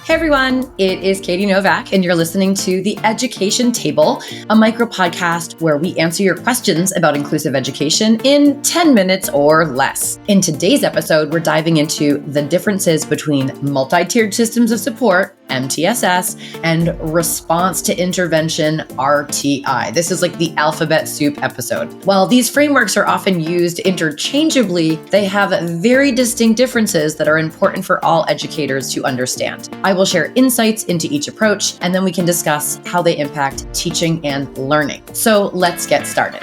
Hey everyone, it is Katie Novak, and you're listening to The Education Table, a micro podcast where we answer your questions about inclusive education in 10 minutes or less. In today's episode, we're diving into the differences between multi-tiered systems of support, MTSS, and response to intervention, RTI. This is like the alphabet soup episode. While these frameworks are often used interchangeably, they have very distinct differences that are important for all educators to understand. I will share insights into each approach, and then we can discuss how they impact teaching and learning. So let's get started.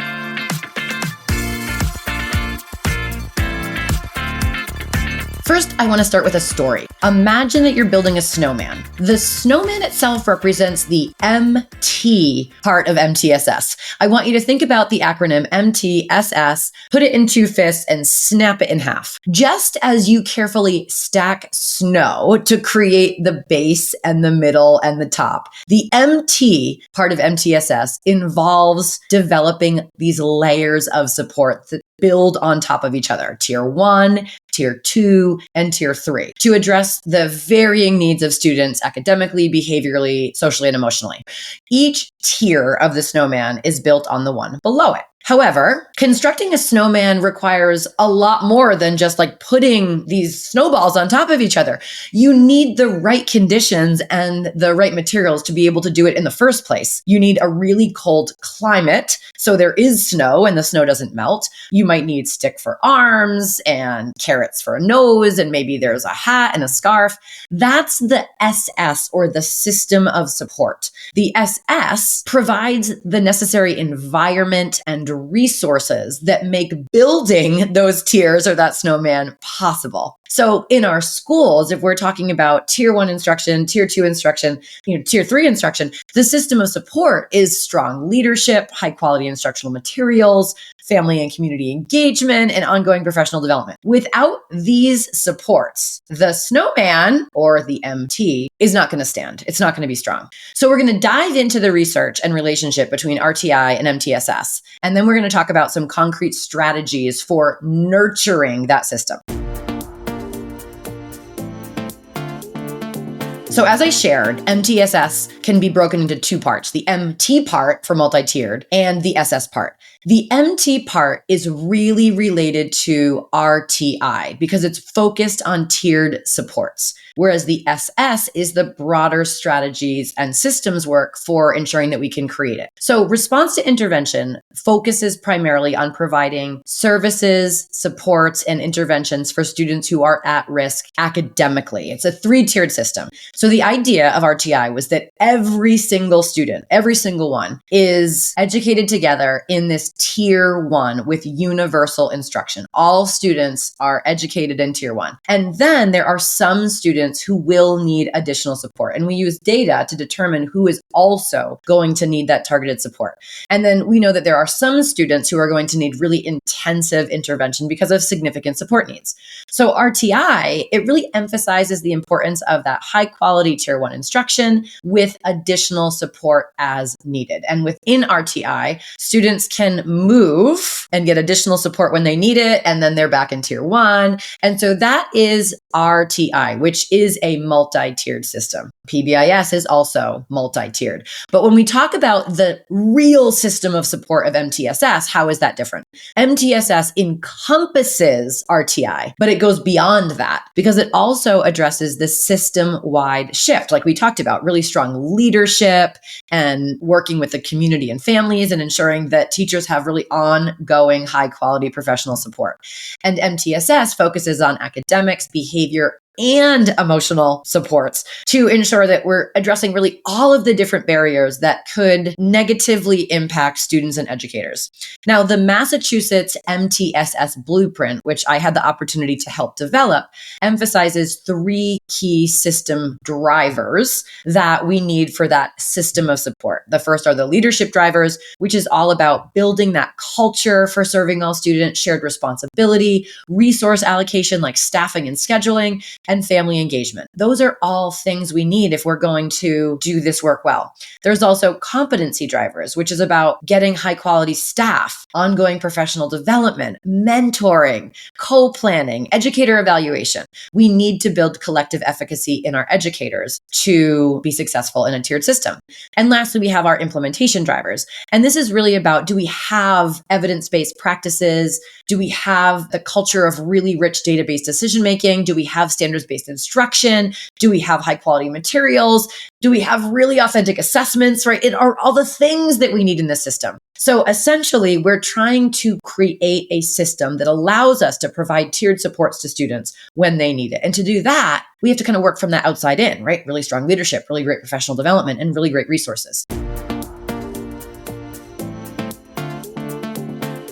First, I want to start with a story. Imagine that you're building a snowman. The snowman itself represents the MT part of MTSS. I want you to think about the acronym MTSS, put it in two fists, and snap it in half. Just as you carefully stack snow to create the base and the middle and the top, the MT part of MTSS involves developing these layers of support that build on top of each other. Tier 1, Tier 2, and Tier 3 to address the varying needs of students academically, behaviorally, socially, and emotionally. Each tier of the snowman is built on the one below it. However, constructing a snowman requires a lot more than just like putting these snowballs on top of each other. You need the right conditions and the right materials to be able to do it in the first place. You need a really cold climate, so there is snow and the snow doesn't melt. You might need stick for arms and carrots for a nose, and maybe there's a hat and a scarf. That's the SS, or the system of support. The SS provides the necessary environment and resources that make building those tiers or that snowman possible. So in our schools, if we're talking about Tier 1 instruction, Tier 2 instruction, Tier 3 instruction, the system of support is strong leadership, high quality instructional materials, family and community engagement, and ongoing professional development. Without these supports, the snowman, or the MT, is not going to stand. It's not going to be strong. So we're going to dive into the research and relationship between RTI and MTSS. And then we're going to talk about some concrete strategies for nurturing that system. So as I shared, MTSS can be broken into two parts, the MT part for multi-tiered and the SS part. The MT part is really related to RTI because it's focused on tiered supports, whereas the SS is the broader strategies and systems work for ensuring that we can create it. So response to intervention focuses primarily on providing services, supports, and interventions for students who are at risk academically. It's a three-tiered system. So the idea of RTI was that every single student, every single one, is educated together in this Tier 1 with universal instruction. All students are educated in Tier 1. And then there are some students who will need additional support. And we use data to determine who is also going to need that targeted support. And then we know that there are some students who are going to need really intensive intervention because of significant support needs. So RTI, it really emphasizes the importance of that high quality Tier 1 instruction with additional support as needed. And within RTI, students can move and get additional support when they need it, and then they're back in Tier 1. And so that is RTI, which is a multi-tiered system. PBIS is also multi-tiered. But when we talk about the real system of support of MTSS, how is that different? MTSS encompasses RTI, but it goes beyond that because it also addresses the system-wide shift, like we talked about, really strong leadership and working with the community and families and ensuring that teachers have really ongoing high-quality professional support. And MTSS focuses on academics, behavior, and emotional supports to ensure that we're addressing really all of the different barriers that could negatively impact students and educators. Now, the Massachusetts MTSS blueprint, which I had the opportunity to help develop, emphasizes three key system drivers that we need for that system of support. The first are the leadership drivers, which is all about building that culture for serving all students, shared responsibility, resource allocation like staffing and scheduling, and family engagement. Those are all things we need if we're going to do this work well. There's also competency drivers, which is about getting high quality staff, ongoing professional development, mentoring, co-planning, educator evaluation. We need to build collective efficacy in our educators to be successful in a tiered system. And lastly, we have our implementation drivers. And this is really about, do we have evidence-based practices? Do we have the culture of really rich database decision-making? Do we have standards-based instruction? Do we have high-quality materials? Do we have really authentic assessments, right? It are all the things that we need in the system. So essentially, we're trying to create a system that allows us to provide tiered supports to students when they need it. And to do that, we have to kind of work from the outside in, right? Really strong leadership, really great professional development, and really great resources.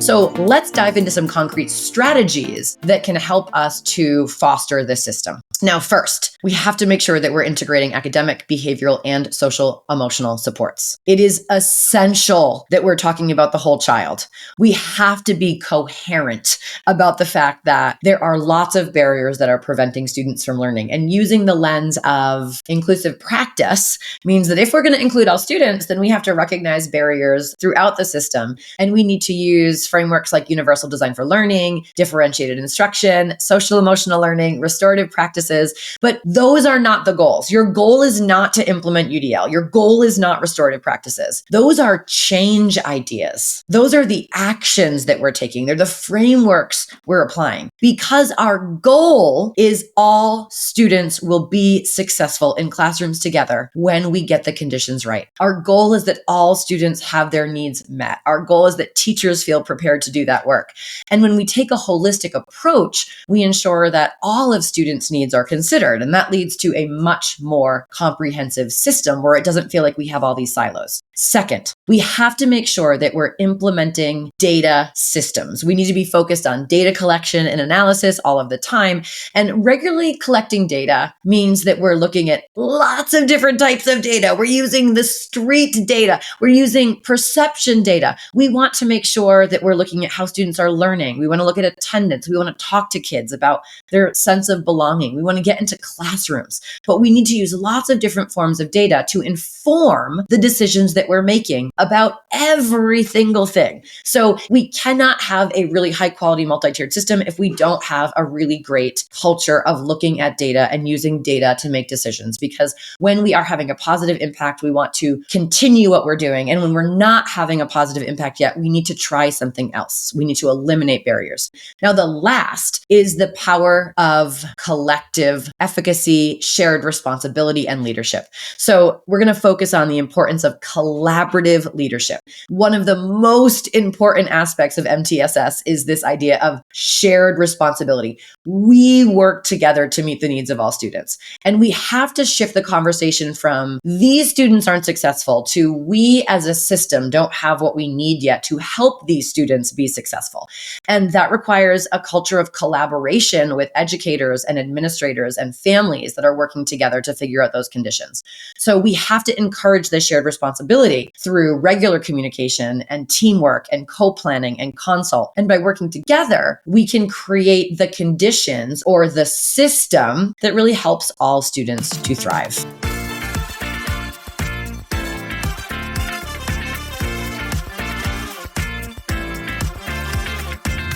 So let's dive into some concrete strategies that can help us to foster this system. Now, first, we have to make sure that we're integrating academic, behavioral, and social emotional supports. It is essential that we're talking about the whole child. We have to be coherent about the fact that there are lots of barriers that are preventing students from learning. And using the lens of inclusive practice means that if we're going to include all students, then we have to recognize barriers throughout the system. And we need to use frameworks like universal design for learning, differentiated instruction, social emotional learning, restorative practices. But those are not the goals. Your goal is not to implement UDL. Your goal is not restorative practices. Those are change ideas. Those are the actions that we're taking. They're the frameworks we're applying. Because our goal is all students will be successful in classrooms together when we get the conditions right. Our goal is that all students have their needs met. Our goal is that teachers feel prepared to do that work. And when we take a holistic approach, we ensure that all of students' needs are considered. And that leads to a much more comprehensive system where it doesn't feel like we have all these silos. Second, we have to make sure that we're implementing data systems. We need to be focused on data collection and analysis all of the time. And regularly collecting data means that we're looking at lots of different types of data. We're using the street data. We're using perception data. We want to make sure that we're looking at how students are learning. We want to look at attendance. We want to talk to kids about their sense of belonging. We want to get into classrooms. But we need to use lots of different forms of data to inform the decisions that we're making about every single thing. So we cannot have a really high quality multi-tiered system if we don't have a really great culture of looking at data and using data to make decisions. Because when we are having a positive impact, we want to continue what we're doing. And when we're not having a positive impact yet, we need to try something else. We need to eliminate barriers. Now, the last is the power of collective efficacy, shared responsibility, and leadership. So we're going to focus on the importance of collaborative leadership. One of the most important aspects of MTSS is this idea of shared responsibility. We work together to meet the needs of all students. And we have to shift the conversation from these students aren't successful to we as a system don't have what we need yet to help these students be successful. And that requires a culture of collaboration with educators and administrators and families that are working together to figure out those conditions. So we have to encourage this shared responsibility through regular communication and teamwork and co-planning and consult. And by working together, we can create the conditions or the system that really helps all students to thrive.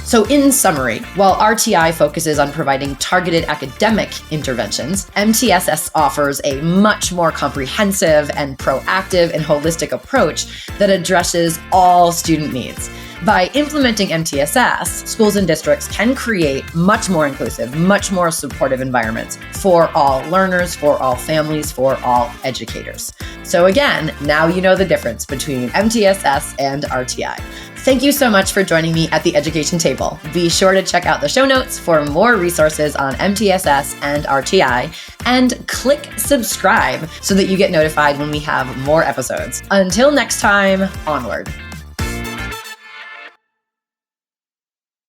So in summary, while RTI focuses on providing targeted academic interventions, MTSS offers a much more comprehensive and proactive and holistic approach that addresses all student needs. By implementing MTSS, schools and districts can create much more inclusive, much more supportive environments for all learners, for all families, for all educators. So again, now you know the difference between MTSS and RTI. Thank you so much for joining me at the Education Table. Be sure to check out the show notes for more resources on MTSS and RTI, and click subscribe so that you get notified when we have more episodes. Until next time, onward.